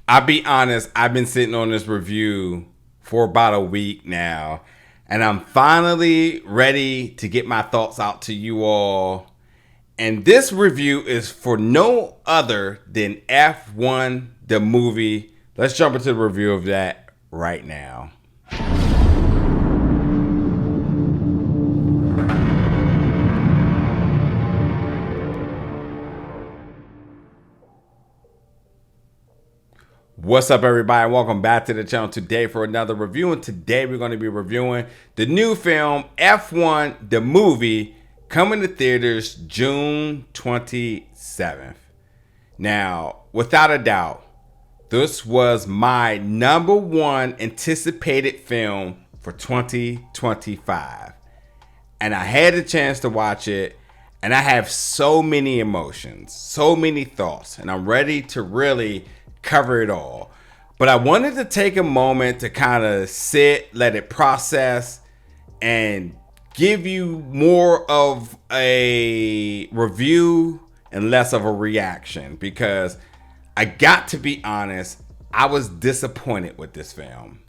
I'll be honest, I've been sitting on this review for about a week now, and I'm finally ready to get my thoughts out to you all. And this review is for no other than F1, the movie. Let's jump into the review of that right now. What's up, everybody? Welcome back to the channel today for another review. And today we're going to be reviewing the new film F1, the movie, coming to theaters June 27th. Now, without a doubt, this was my number one anticipated film for 2025. And I had the chance to watch it, and I have so many emotions, so many thoughts, and I'm ready to really cover it all. But I wanted to take a moment to kind of sit, let it process, and give you more of a review and less of a reaction, because I got to be honest, I was disappointed with this film.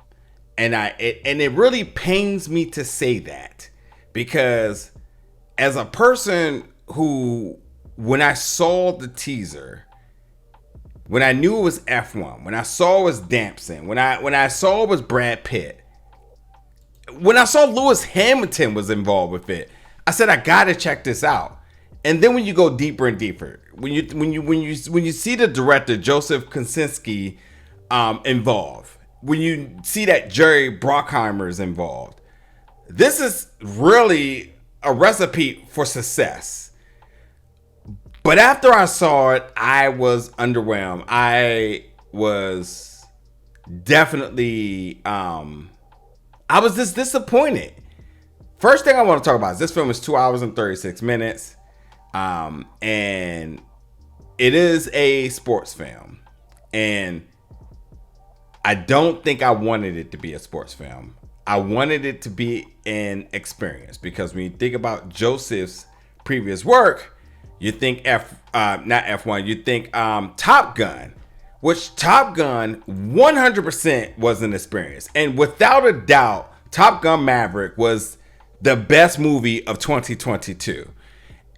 And it really pains me to say that, because as a person who, when I saw the teaser, when I knew it was F1, when I saw it was Damson, when I saw it was Brad Pitt, when I saw Lewis Hamilton was involved with it, I said I gotta check this out. And then when you go deeper and deeper, when you see the director Joseph Kosinski involved, when you see that Jerry Bruckheimer is involved, this is really a recipe for success. But after I saw it, I was underwhelmed. I was definitely, I was just disappointed. First thing I want to talk about is this film is 2 hours and 36 minutes. And it is a sports film. And I don't think I wanted it to be a sports film. I wanted it to be an experience, because when you think about Joseph's previous work, you think not F1, you think Top Gun, which Top Gun 100% was an experience. And without a doubt, Top Gun Maverick was the best movie of 2022.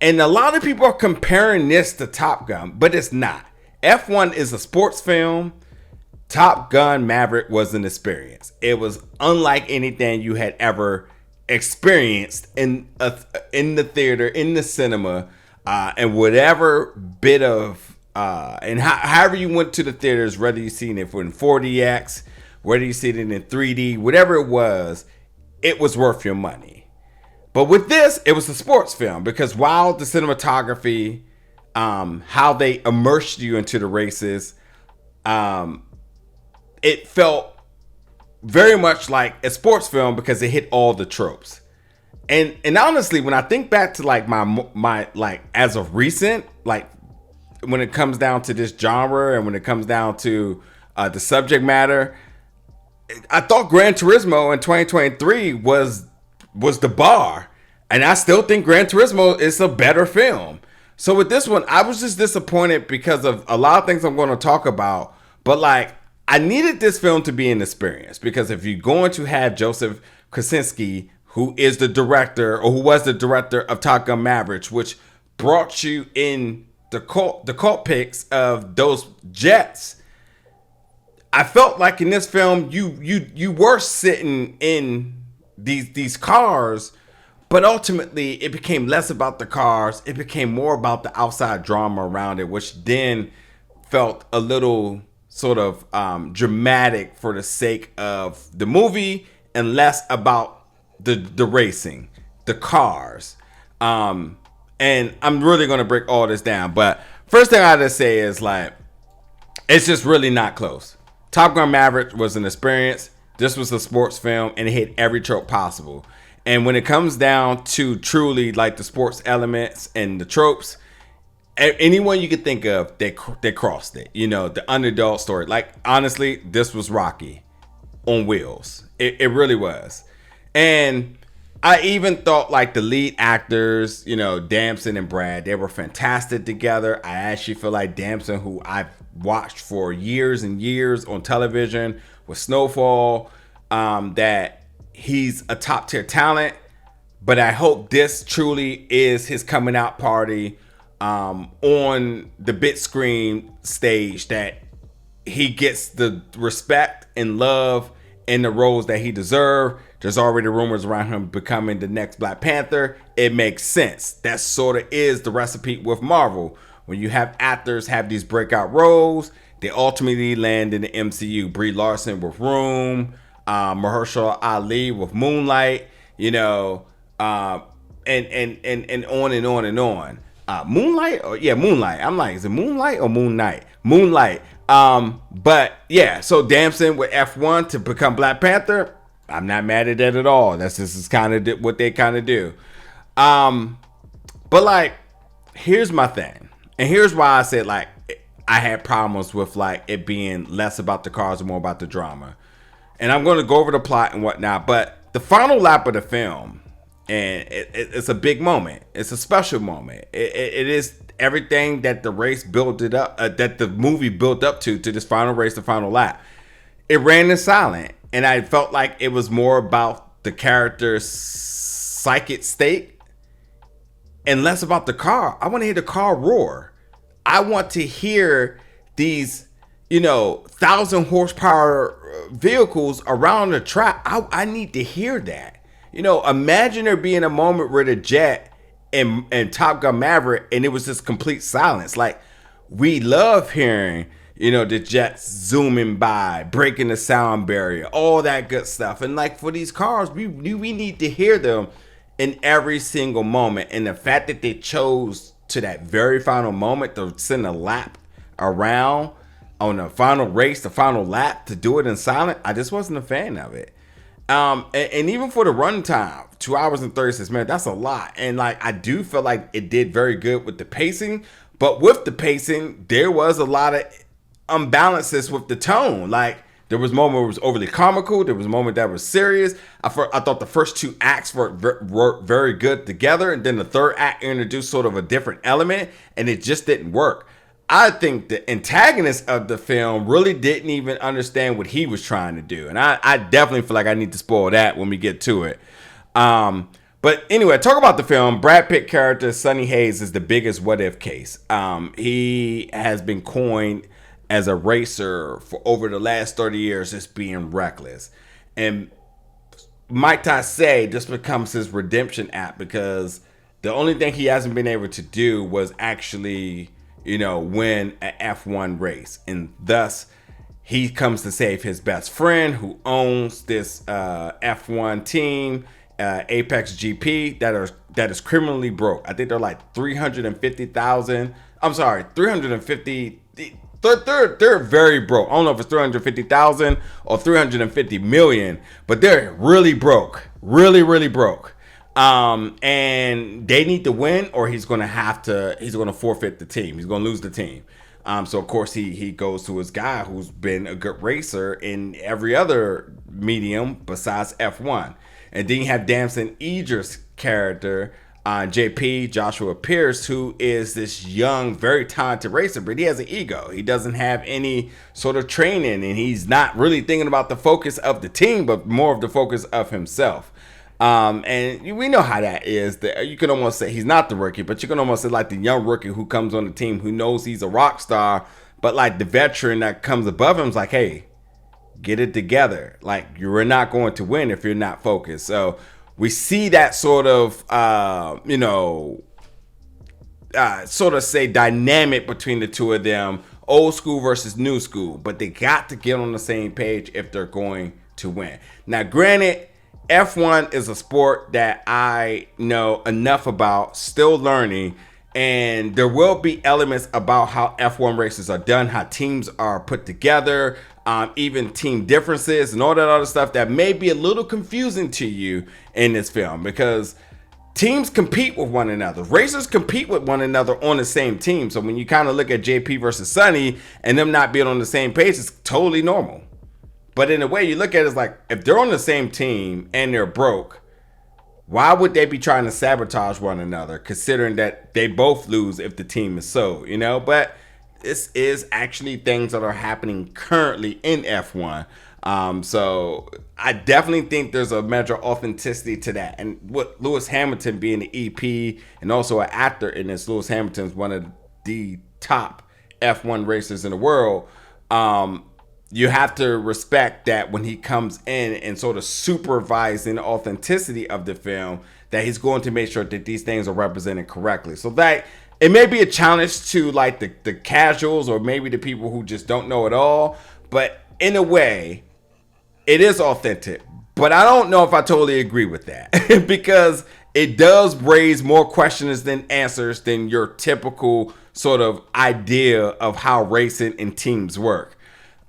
And a lot of people are comparing this to Top Gun, but it's not. F1 is a sports film. Top Gun Maverick was an experience. It was unlike anything you had ever experienced in the theater, in the cinema. And whatever bit of, and however you went to the theaters, whether you seen it in 4DX, whether you seen it in 3D, whatever it was worth your money. But with this, it was a sports film, because while the cinematography, how they immersed you into the races, it felt very much like a sports film because it hit all the tropes. And honestly, when I think back to like my like as of recent, like when it comes down to this genre and when it comes down to the subject matter, I thought Gran Turismo in 2023 was the bar, and I still think Gran Turismo is a better film. So with this one, I was just disappointed because of a lot of things I'm going to talk about. But like, I needed this film to be an experience, because if you're going to have Joseph Kosinski, who is the director, or who was the director of Top Gun Maverick, which brought you in the cockpits of those jets, I felt like in this film you were sitting in these cars, but ultimately it became less about the cars. It became more about the outside drama around it, which then felt a little sort of dramatic for the sake of the movie, and less about the racing, the cars. And I'm really going to break all this down. But first thing I gotta say is, like, it's just really not close. Top Gun Maverick was an experience. This was a sports film, and it hit every trope possible. And when it comes down to truly like the sports elements and the tropes, anyone you could think of, they crossed it. You know, the underdog story. Like, honestly, this was Rocky on wheels. It really was. And I even thought like the lead actors, Damson and Brad, they were fantastic together. I actually feel like Damson, who I've watched for years and years on television with Snowfall, that he's a top tier talent. But I hope this truly is his coming out party on the big screen stage, that he gets the respect and love in the roles that he deserves. There's already rumors around him becoming the next Black Panther. It makes sense. That sort of is the recipe with Marvel. When you have actors have these breakout roles, they ultimately land in the MCU. Brie Larson with Room, Mahershala Ali with Moonlight, and on and on and on. Moonlight? Moonlight. I'm like, is it Moonlight or Moon Knight? Moonlight. But yeah, so Damson with F1 to become Black Panther, I'm not mad at that at all. That's just kind of what they kind of do. But like, here's my thing. And here's why I said like, I had problems with like it being less about the cars and more about the drama. And I'm going to go over the plot and whatnot. But the final lap of the film, and it's a big moment. It's a special moment. It is everything that the race built it up, that the movie built up to this final race, the final lap. It ran in silent, and I felt like it was more about the character's psychic state and less about the car. I want to hear the car roar. I want to hear these, 1,000 horsepower vehicles around the track. I need to hear that. Imagine there being a moment where the jet and Top Gun Maverick, and it was just complete silence. Like, we love hearing, the jets zooming by, breaking the sound barrier, all that good stuff. And like for these cars, we need to hear them in every single moment. And the fact that they chose to that very final moment to send a lap around on the final race, the final lap, to do it in silent, I just wasn't a fan of it. And even for the runtime, 2 hours and 36 minutes, that's a lot. And like, I do feel like it did very good with the pacing, but with the pacing, there was a lot of unbalances with the tone. Like, there was a moment where it was overly comical. There was a moment that was serious. I thought the first two acts were very good together. And then the third act introduced sort of a different element, and it just didn't work. I think the antagonist of the film really didn't even understand what he was trying to do. And I definitely feel like I need to spoil that when we get to it. But anyway, talk about the film. Brad Pitt character Sonny Hayes is the biggest what if case. He has been coined as a racer for over the last 30 years, just being reckless. And might I say, this becomes his redemption act, because the only thing he hasn't been able to do was actually, win an F1 race. And thus, he comes to save his best friend who owns this F1 team, Apex GP, that is criminally broke. I think they're like 350,000. I'm sorry, 350. They're very broke. I don't know if it's 350,000 or 350 million, but they're really broke, really broke. And they need to win, or he's going to forfeit the team. He's going to lose the team. So of course he goes to his guy who's been a good racer in every other medium besides F1. And then you have Damson Idris character, JP, Joshua Pearce, who is this young, very talented racer, but he has an ego. He doesn't have any sort of training, and he's not really thinking about the focus of the team, but more of the focus of himself. And we know how that is. You can almost say he's not the rookie, but you can almost say like the young rookie who comes on the team who knows he's a rock star, but like the veteran that comes above him is like, hey, get it together. Like, you're not going to win if you're not focused. So we see that sort of, sort of say dynamic between the two of them, old school versus new school, but they got to get on the same page if they're going to win. Now, granted, F1 is a sport that I know enough about, still learning, and there will be elements about how F1 races are done, how teams are put together, even team differences and all that other stuff that may be a little confusing to you in this film, because teams compete with one another. Racers compete with one another on the same team. So when you kind of look at JP versus Sonny and them not being on the same page, it's totally normal. But in a way, you look at it as like, if they're on the same team and they're broke, why would they be trying to sabotage one another, considering that they both lose if the team is sold, you know? But this is actually things that are happening currently in F1. So I definitely think there's a measure of authenticity to that. And with Lewis Hamilton being the EP and also an actor in this, Lewis Hamilton's one of the top F1 racers in the world. You have to respect that when he comes in and sort of supervising the authenticity of the film, that he's going to make sure that these things are represented correctly. So that it may be a challenge to like the casuals or maybe the people who just don't know it all, but in a way, it is authentic. But I don't know if I totally agree with that because it does raise more questions than answers than your typical sort of idea of how racing and teams work.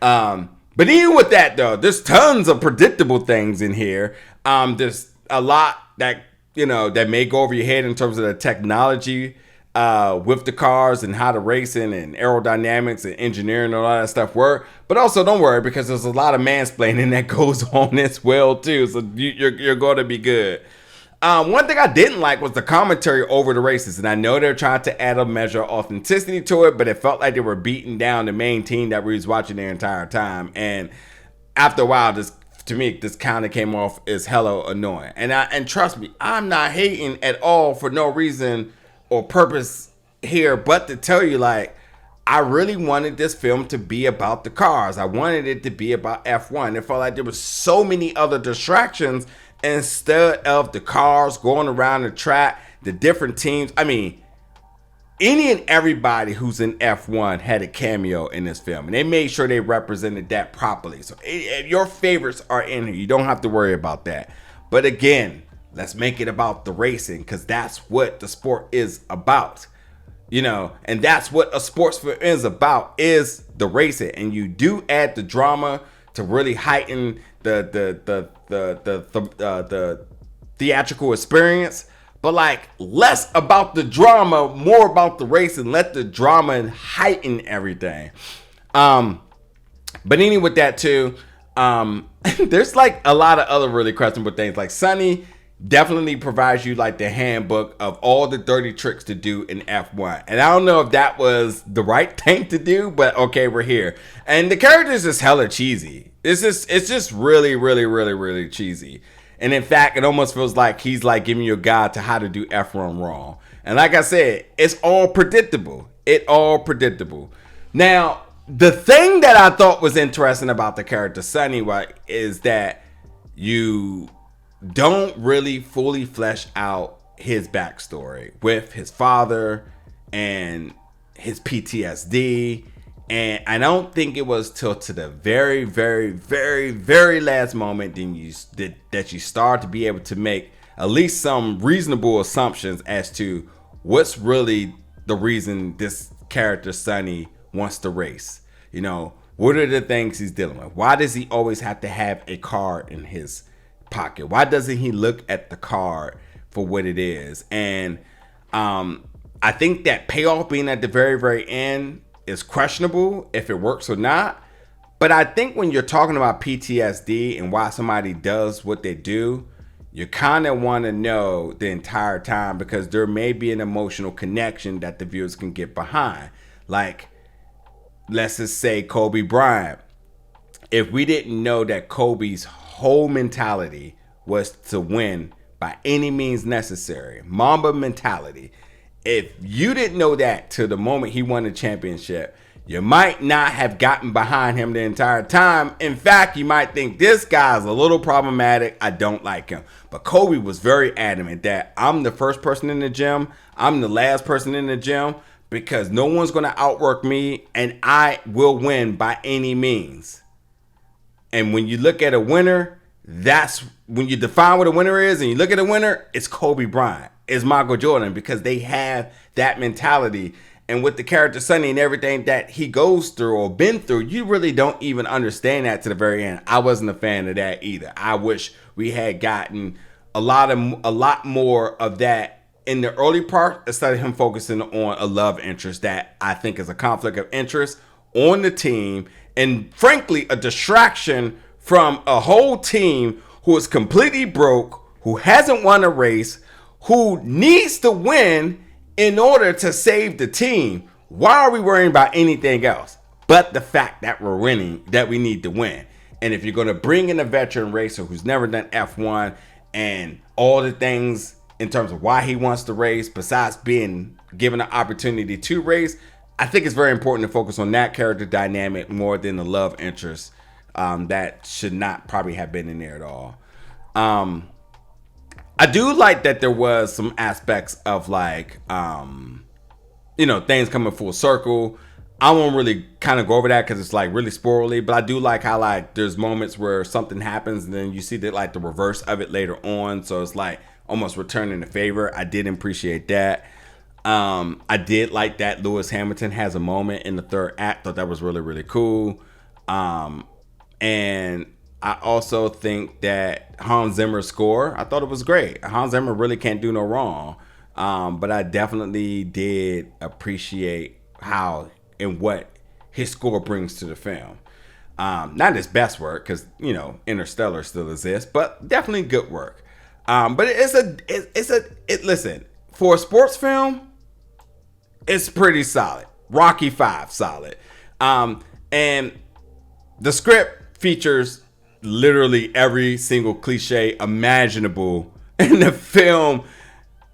But even with that though, there's tons of predictable things in here. There's a lot that, you know, that may go over your head in terms of the technology with the cars and how the racing and aerodynamics and engineering and all that stuff work. But also don't worry, because there's a lot of mansplaining that goes on as well too. So you're going to be good. One thing I didn't like was the commentary over the races, and I know they're trying to add a measure of authenticity to it, but it felt like they were beating down the main team that we was watching the entire time. And after a while, this kind of came off as hella annoying. And trust me, I'm not hating at all for no reason or purpose here, but to tell you, like, I really wanted this film to be about the cars. I wanted it to be about F1. It felt like there was so many other distractions instead of the cars going around the track, the different teams. I mean, any and everybody who's in F1 had a cameo in this film, and they made sure they represented that properly. So if your favorites are in here, you don't have to worry about that. But again, let's make it about the racing, because that's what the sport is about. You know, and that's what a sports film is about, is the racing. And you do add the drama to really heighten the theatrical experience, but like less about the drama, more about the race, and let the drama heighten everything. But anyway, with that too, there's like a lot of other really questionable things. Like Sonny definitely provides you like the handbook of all the dirty tricks to do in F1. And I don't know if that was the right thing to do, but okay, we're here. And the character is just hella cheesy. It's just really, really, really, really cheesy. And in fact, it almost feels like he's like giving you a guide to how to do F1 wrong. And like I said, it's all predictable. Now, the thing that I thought was interesting about the character Sonny, right, is that you don't really fully flesh out his backstory with his father and his PTSD. And I don't think it was till to the very, very, very, very last moment that you start to be able to make at least some reasonable assumptions as to what's really the reason this character Sonny wants to race. You know, what are the things he's dealing with? Why does he always have to have a card in his pocket? Why doesn't he look at the card for what it is? And I think that payoff being at the very, very end is questionable if it works or not. But I think when you're talking about PTSD and why somebody does what they do, you kind of want to know the entire time, because there may be an emotional connection that the viewers can get behind. Like, let's just say Kobe Bryant. If we didn't know that Kobe's whole mentality was to win by any means necessary, Mamba mentality, if you didn't know that to the moment he won the championship, you might not have gotten behind him the entire time. In fact, you might think this guy's a little problematic. I don't like him. But Kobe was very adamant that I'm the first person in the gym. I'm the last person in the gym, because no one's going to outwork me, and I will win by any means. And when you look at a winner, that's when you define what a winner is, and you look at a winner, it's Kobe Bryant, it's Michael Jordan, because they have that mentality. And with the character Sonny and everything that he goes through or been through, you really don't even understand that to the very end. I wasn't a fan of that either. I wish we had gotten a lot more of that in the early part, instead of him focusing on a love interest that I think is a conflict of interest on the team, and frankly a distraction from a whole team who is completely broke, who hasn't won a race, who needs to win in order to save the team. Why are we worrying about anything else but the fact that we're winning, that we need to win? And if you're going to bring in a veteran racer who's never done F1 and all the things in terms of why he wants to race, besides being given an opportunity to race, I think it's very important to focus on that character dynamic more than the love interest that should not probably have been in there at all. I do like that there was some aspects of like, things coming full circle. I won't really kind of go over that because it's like really spoilery, but I do like how like there's moments where something happens and then you see that like the reverse of it later on. So it's like almost returning the favor. I did appreciate that. I did like that Lewis Hamilton has a moment in the third act. Thought that was really, really cool. And I also think that Hans Zimmer's score, I thought it was great. Hans Zimmer really can't do no wrong. But I definitely did appreciate how and what his score brings to the film. Not his best work, because, Interstellar still exists, but definitely good work. But listen, for a sports film, it's pretty solid. Rocky 5, solid. And the script features literally every single cliche imaginable in the film.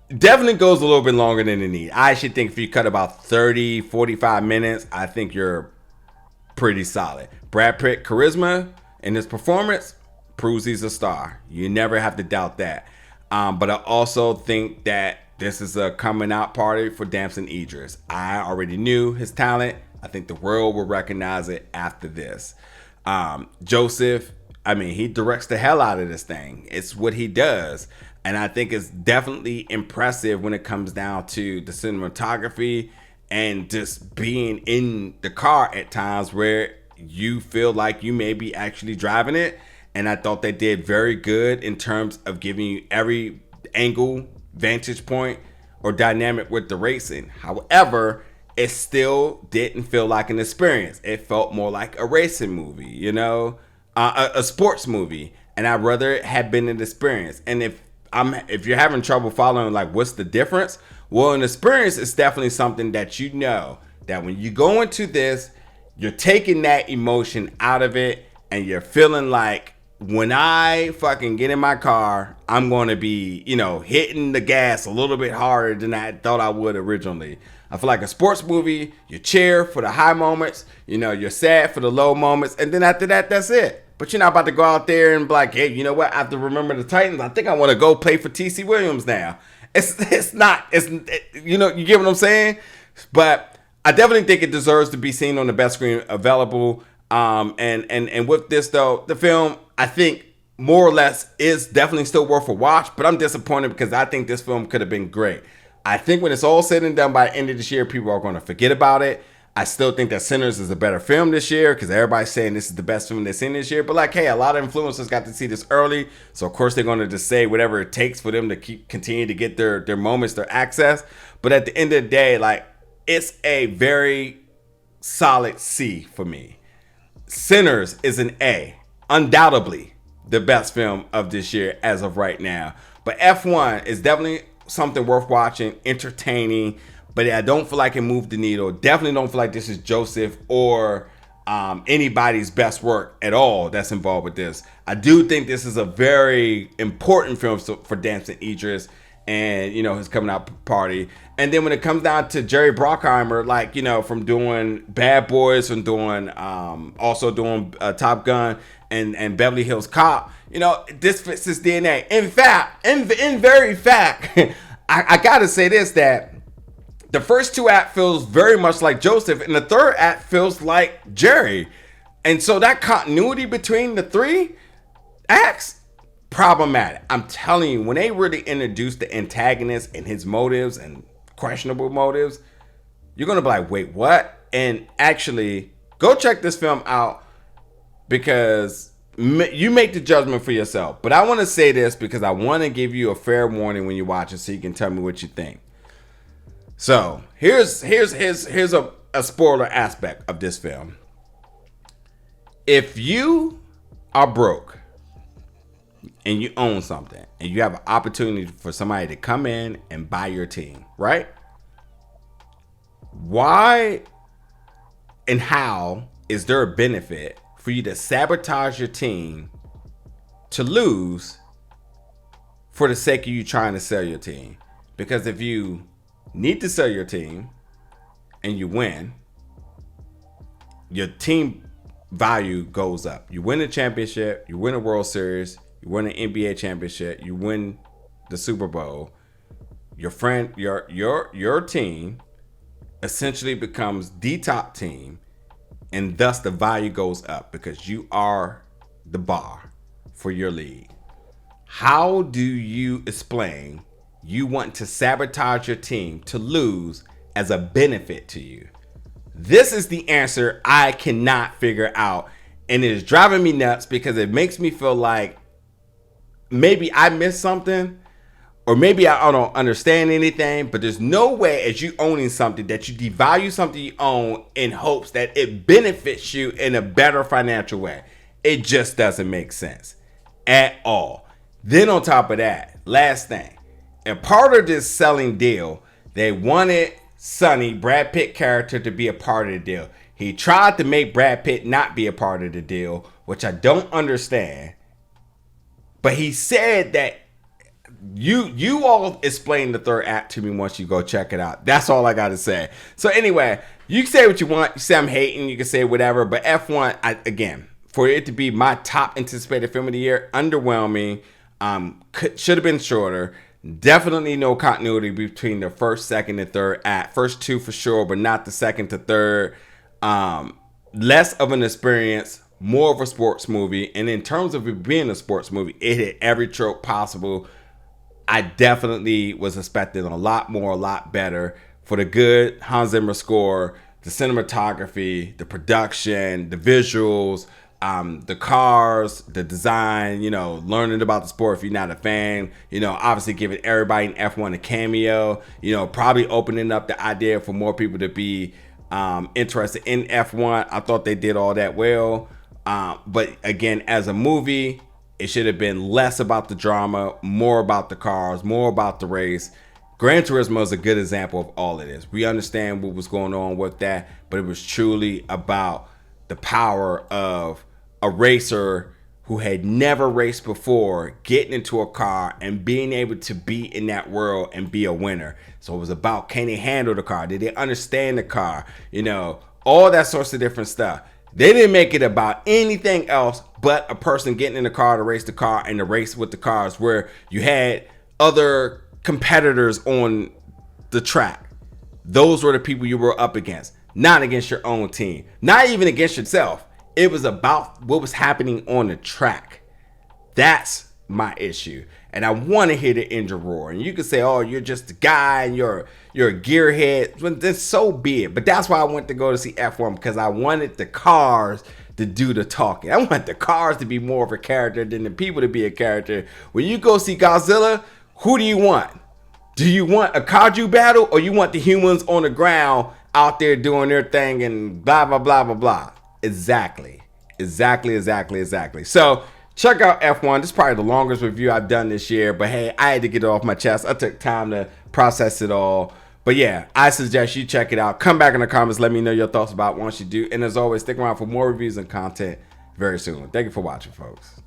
Definitely goes a little bit longer than it needs. I actually think if you cut about 30, 45 minutes, I think you're pretty solid. Brad Pitt charisma in his performance proves he's a star. You never have to doubt that. But I also think that this is a coming out party for Damson Idris. I already knew his talent. I think the world will recognize it after this. Joseph, he directs the hell out of this thing. It's what he does. And I think it's definitely impressive when it comes down to the cinematography and just being in the car at times where you feel like you may be actually driving it. And I thought they did very good in terms of giving you every angle, vantage point, or dynamic with the racing. However, it still didn't feel like an experience. It felt more like a racing movie, a sports movie. And I'd rather it had been an experience. And if you're having trouble following, like, what's the difference? Well, an experience is definitely something that that when you go into this, you're taking that emotion out of it and you're feeling like, when I fucking get in my car, I'm going to be, hitting the gas a little bit harder than I thought I would originally. I feel like a sports movie, you cheer for the high moments, you're sad for the low moments, and then after that, that's it. But you're not about to go out there and be like, hey, you know what? I have to remember the Titans. I think I want to go play for T.C. Williams now. You get what I'm saying? But I definitely think it deserves to be seen on the best screen available. And with this, though, the film, I think more or less is definitely still worth a watch, but I'm disappointed because I think this film could have been great. I think when it's all said and done by the end of this year, people are going to forget about it. I still think that Sinners is a better film this year because everybody's saying this is the best film they've seen this year. But like, hey, a lot of influencers got to see this early. So of course they're going to just say whatever it takes for them to continue to get their moments, their access. But at the end of the day, like, it's a very solid C for me. Sinners is an A. Undoubtedly the best film of this year as of right now. But F1 is definitely something worth watching, entertaining. But I don't feel like it moved the needle. Definitely don't feel like this is Joseph or anybody's best work at all that's involved with this. I do think this is a very important film for Damson Idris and, his coming out party. And then when it comes down to Jerry Bruckheimer, like, from doing Bad Boys, from doing, also doing Top Gun and Beverly Hills Cop, this fits his DNA. In fact, in very fact, I gotta say this, that the first two act feels very much like Joseph, and the third act feels like Jerry. And so that continuity between the three acts, problematic. I'm telling you, when they really introduce the antagonist and his motives and questionable motives, you're going to be like, wait, what? And actually, go check this film out because you make the judgment for yourself. But I want to say this because I want to give you a fair warning when you watch it so you can tell me what you think. So here's a spoiler aspect of this film. If you are broke and you own something and you have an opportunity for somebody to come in and buy your team, right? Why and how is there a benefit for you to sabotage your team to lose for the sake of you trying to sell your team? Because if you need to sell your team and you win, your team value goes up. You win a championship, you win a World Series, you win an NBA championship, you win the Super Bowl. Your friend, your team essentially becomes the top team, and thus the value goes up because you are the bar for your league. How do you explain you want to sabotage your team to lose as a benefit to you? This is the answer I cannot figure out, and it is driving me nuts because it makes me feel like maybe I missed something, or maybe I don't understand anything, but there's no way as you owning something that you devalue something you own in hopes that it benefits you in a better financial way. It just doesn't make sense at all. Then on top of that, last thing, and part of this selling deal, they wanted Sonny, Brad Pitt character, to be a part of the deal. He tried to make Brad Pitt not be a part of the deal, which I don't understand. But he said that you all explain the third act to me once you go check it out. That's all I got to say. So anyway, you can say what you want. You say I'm hating. You can say whatever. But F1, again, for it to be my top anticipated film of the year, underwhelming. Should have been shorter. Definitely no continuity between the first, second, and third act. First two for sure, but not the second to third. Less of an experience, more of a sports movie. And in terms of it being a sports movie, it hit every trope possible. I definitely was expecting a lot more, a lot better. For the good Hans Zimmer score, the cinematography, the production, the visuals, the cars, the design, learning about the sport if you're not a fan, obviously giving everybody in F1 a cameo, probably opening up the idea for more people to be interested in F1. I thought they did all that well. But again, as a movie, it should have been less about the drama, more about the cars, more about the race. Gran Turismo is a good example of all of this. We understand what was going on with that, but it was truly about the power of a racer who had never raced before getting into a car and being able to be in that world and be a winner. So it was about, can they handle the car? Did they understand the car? All that sorts of different stuff. They didn't make it about anything else but a person getting in the car to race the car and to race with the cars, where you had other competitors on the track. Those were the people you were up against, not against your own team, not even against yourself. It was about what was happening on the track. That's my issue. And I want to hear the engine roar. And you can say, oh, you're just a guy and you're a gearhead. Well, then so be it. But that's why I went to go to see F1, because I wanted the cars to do the talking. I want the cars to be more of a character than the people to be a character. When you go see Godzilla, who do you want? Do you want a kaiju battle, or you want the humans on the ground out there doing their thing and blah, blah, blah, blah, blah? Exactly. So check out F1. This is probably the longest review I've done this year, but hey, I had to get it off my chest. I took time to process it all. But yeah, I suggest you check it out. Come back in the comments. Let me know your thoughts about it once you do. And as always, stick around for more reviews and content very soon. Thank you for watching, folks.